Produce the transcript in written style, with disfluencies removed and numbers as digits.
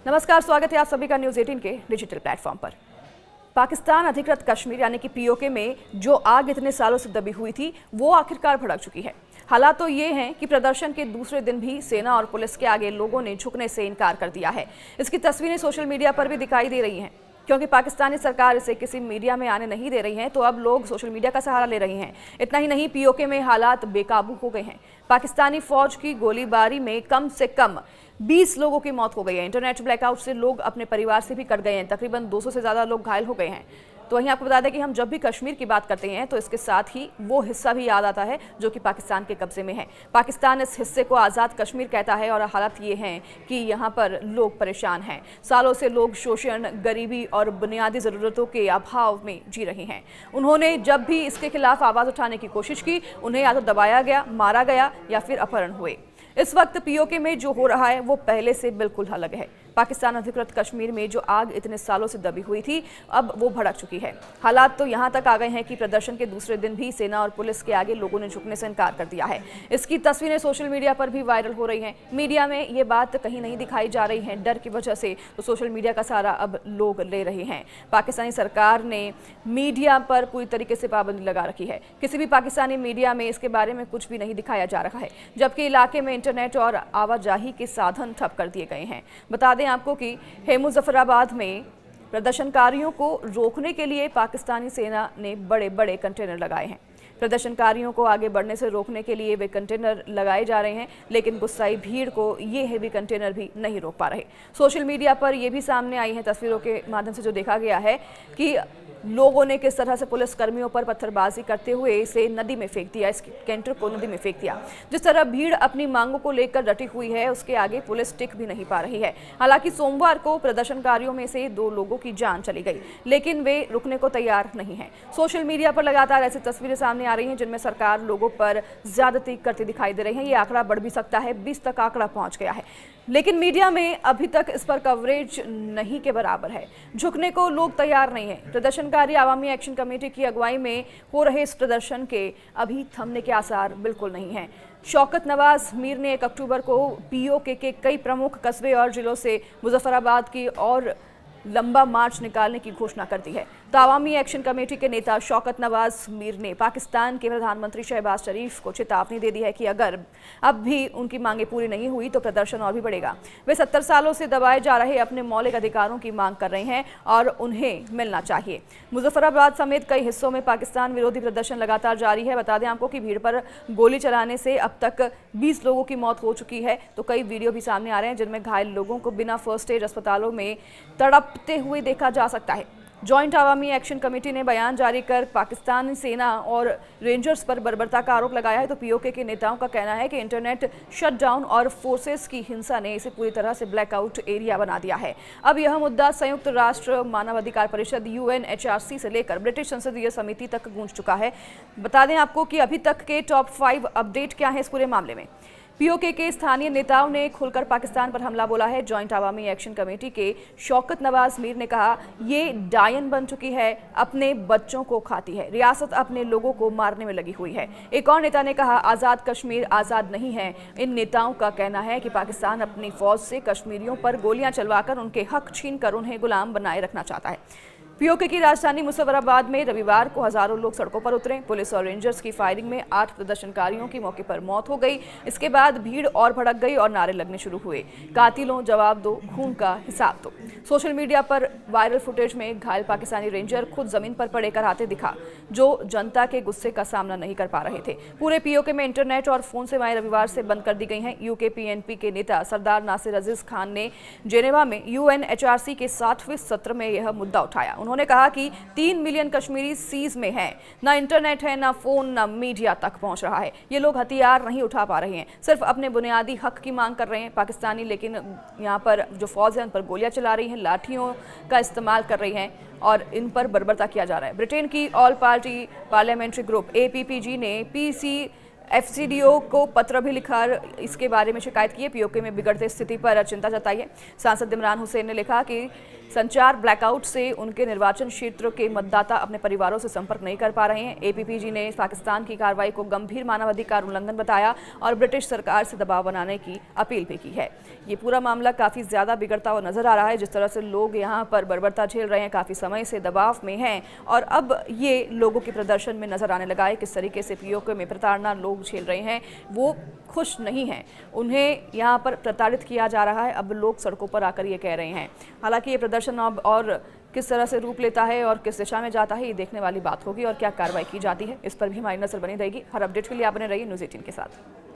नमस्कार, स्वागत है आप सभी का न्यूज़ 18 के डिजिटल प्लेटफॉर्म पर। पाकिस्तान अधिकृत कश्मीर यानी कि पीओके में जो आग इतने सालों से दबी हुई थी वो आखिरकार भड़क चुकी है। हालात तो ये हैं कि प्रदर्शन के दूसरे दिन भी सेना और पुलिस के आगे लोगों ने झुकने से इनकार कर दिया है। इसकी तस्वीरें सोशल मीडिया पर भी दिखाई दे रही हैं। क्योंकि पाकिस्तानी सरकार इसे किसी मीडिया में आने नहीं दे रही है, तो अब लोग सोशल मीडिया का सहारा ले रहे हैं। इतना ही नहीं, पीओके में हालात बेकाबू हो गए हैं। पाकिस्तानी फौज की गोलीबारी में कम से कम 20 लोगों की मौत हो गई है। इंटरनेट ब्लैकआउट से लोग अपने परिवार से भी कट गए हैं। तकरीबन 200 से ज़्यादा लोग घायल हो गए हैं। तो वहीं आपको बता दें कि हम जब भी कश्मीर की बात करते हैं तो इसके साथ ही वो हिस्सा भी याद आता है जो कि पाकिस्तान के कब्जे में है। पाकिस्तान इस हिस्से को आज़ाद कश्मीर कहता है और हालात ये हैं कि यहाँ पर लोग परेशान हैं। सालों से लोग शोषण, गरीबी और बुनियादी ज़रूरतों के अभाव में जी रहे हैं। उन्होंने जब भी इसके खिलाफ आवाज़ उठाने की कोशिश की, उन्हें या तो दबाया गया, मारा गया या फिर अपहरण हुए। इस वक्त पीओके में जो हो रहा है वो पहले से बिल्कुल अलग है। पाकिस्तान अधिकृत कश्मीर में जो आग इतने सालों से दबी हुई थी, अब वो भड़क चुकी है। हालात तो यहाँ तक आ गए हैं कि प्रदर्शन के दूसरे दिन भी सेना और पुलिस के आगे लोगों ने झुकने से इनकार कर दिया है। इसकी तस्वीरें सोशल मीडिया पर भी वायरल हो रही हैं। मीडिया में ये बात कहीं नहीं दिखाई जा रही है डर की वजह से, तो सोशल मीडिया का सहारा अब लोग ले रहे हैं। पाकिस्तानी सरकार ने मीडिया पर पूरी तरीके से पाबंदी लगा रखी है। किसी भी पाकिस्तानी मीडिया में इसके बारे में कुछ भी नहीं दिखाया जा रहा है, जबकि इलाके में इंटरनेट और आवाजाही के साधन ठप कर दिए गए हैं। बता दें आपको कि मुजफ्फराबाद में प्रदर्शनकारियों को रोकने के लिए पाकिस्तानी सेना ने बड़े बड़े कंटेनर लगाए हैं। प्रदर्शनकारियों को आगे बढ़ने से रोकने के लिए वे कंटेनर लगाए जा रहे हैं, लेकिन गुस्साई भीड़ को ये हेवी कंटेनर भी नहीं रोक पा रहे। सोशल मीडिया पर यह भी सामने आई है तस्वीरों के माध्यम से जो देखा गया है कि लोगों ने किस तरह से पुलिस कर्मियों पर पत्थरबाजी करते हुए इसे नदी में फेंक दिया, इस कैंटर को नदी में फेंक दिया। जिस तरह भीड़ अपनी मांगों को लेकर डटी हुई है, उसके आगे पुलिस टिक भी नहीं पा रही है। हालांकि सोमवार को प्रदर्शनकारियों में से 2 लोगों की जान चली गई, लेकिन वे रुकने को तैयार नहीं है। सोशल मीडिया पर लगातार ऐसी तस्वीरें सामने आ रही हैं जिनमें सरकार लोगों पर ज्यादती करती दिखाई दे रही है। ये आंकड़ा बढ़ भी सकता है, 20 तक आंकड़ा पहुंच गया है, लेकिन मीडिया में अभी तक इस पर कवरेज नहीं के बराबर है। झुकने को लोग तैयार नहीं है। प्रदर्शनकारी आवामी एक्शन कमेटी की अगुवाई में हो रहे इस प्रदर्शन के अभी थमने के आसार बिल्कुल नहीं हैं। शौकत नवाज मीर ने 1 अक्टूबर को पीओके के कई प्रमुख कस्बे और जिलों से मुजफ्फराबाद की और लंबा मार्च निकालने की घोषणा कर दी है। तो आवामी एक्शन कमेटी के नेता शौकत नवाज मीर ने पाकिस्तान के प्रधानमंत्री शहबाज शरीफ को चेतावनी दे दी है कि अगर अब भी उनकी मांगें पूरी नहीं हुई तो प्रदर्शन और भी बढ़ेगा। वे 70 सालों से दबाए जा रहे अपने मौलिक अधिकारों की मांग कर रहे हैं और उन्हें मिलना चाहिए। मुजफ्फराबाद समेत कई हिस्सों में पाकिस्तान विरोधी प्रदर्शन लगातार जारी है। बता दें आपको कि भीड़ पर गोली चलाने से अब तक 20 लोगों की मौत हो चुकी है। तो कई वीडियो भी सामने आ रहे हैं जिनमें घायल लोगों को बिना फर्स्ट एड अस्पतालों में तड़पते हुए देखा जा सकता है। जॉइंट आवामी एक्शन कमेटी ने बयान जारी कर पाकिस्तानी सेना और रेंजर्स पर बर्बरता का आरोप लगाया है। तो पीओके के नेताओं का कहना है कि इंटरनेट शटडाउन और फोर्सेस की हिंसा ने इसे पूरी तरह से ब्लैकआउट एरिया बना दिया है। अब यह मुद्दा संयुक्त राष्ट्र मानवाधिकार परिषद UNHRC से लेकर ब्रिटिश संसदीय समिति तक गूंज चुका है। बता दें आपको कि अभी तक के टॉप 5 अपडेट क्या है इस पूरे मामले में। पीओके के स्थानीय नेताओं ने खुलकर पाकिस्तान पर हमला बोला है। जॉइंट आवामी एक्शन कमेटी के शौकत नवाज मीर ने कहा, ये डायन बन चुकी है, अपने बच्चों को खाती है, रियासत अपने लोगों को मारने में लगी हुई है। एक और नेता ने कहा, आज़ाद कश्मीर आज़ाद नहीं है। इन नेताओं का कहना है कि पाकिस्तान अपनी फौज से कश्मीरियों पर गोलियां चलवाकर उनके हक छीन कर उन्हें गुलाम बनाए रखना चाहता है। पीओके की राजधानी मुजफ्फराबाद में रविवार को हजारों लोग सड़कों पर उतरे। पुलिस और रेंजर्स की फायरिंग में 8 प्रदर्शनकारियों की मौके पर मौत हो गई। इसके बाद भीड़ और भड़क गई और नारे लगने शुरू हुए, कातिलों जवाब दो, खून का हिसाब दो। सोशल मीडिया पर वायरल फुटेज में घायल पाकिस्तानी रेंजर खुद जमीन पर पड़े कराते दिखा, जो जनता के गुस्से का सामना नहीं कर पा रहे थे। पूरे पीओके में इंटरनेट और फोन सेवाएं रविवार से बंद कर दी गई हैं। यूके PNP के नेता सरदार नासिर अजीज खान ने जेनेवा में UNHRC के 60वें सत्र में यह मुद्दा उठाया। उन्होंने कहा कि 3 मिलियन कश्मीरी सीज में हैं, ना इंटरनेट है, ना फोन, ना मीडिया तक पहुंच रहा है। ये लोग हथियार नहीं उठा पा रहे हैं, सिर्फ अपने बुनियादी हक की मांग कर रहे हैं। पाकिस्तानी लेकिन यहाँ पर जो फौज है उन पर गोलियां चला रही हैं, लाठियों का इस्तेमाल कर रही हैं और इन पर बर्बरता किया जा रहा है। ब्रिटेन की all party parliamentary group APPG ने एफसीडीओ को पत्र भी लिखा इसके बारे में शिकायत की है। पीओके में बिगड़ते स्थिति पर चिंता जताई है। सांसद इमरान हुसैन ने लिखा कि संचार ब्लैकआउट से उनके निर्वाचन क्षेत्र के मतदाता अपने परिवारों से संपर्क नहीं कर पा रहे हैं। एपीपीजी ने पाकिस्तान की कार्रवाई को गंभीर मानवाधिकार उल्लंघन बताया और ब्रिटिश सरकार से दबाव बनाने की अपील भी की है। ये पूरा मामला काफ़ी ज़्यादा बिगड़ता हुआ नजर आ रहा है। जिस तरह से लोग यहाँ पर बर्बरता झेल रहे हैं, काफ़ी समय से दबाव में हैं और अब ये लोगों के प्रदर्शन में नजर आने लगा है। किस तरीके से पीओके में प्रताड़ना लोग झेल रहे हैं, वो खुश नहीं हैं, उन्हें यहाँ पर प्रताड़ित किया जा रहा है। अब लोग सड़कों पर आकर ये कह रहे हैं। हालांकि ये प्रदर्शन अब और किस तरह से रूप लेता है और किस दिशा में जाता है, ये देखने वाली बात होगी और क्या कार्रवाई की जाती है इस पर भी हमारी नजर बनी रहेगी। हर अपडेट के लिए आप बने रहिए न्यूज़ 18 के साथ।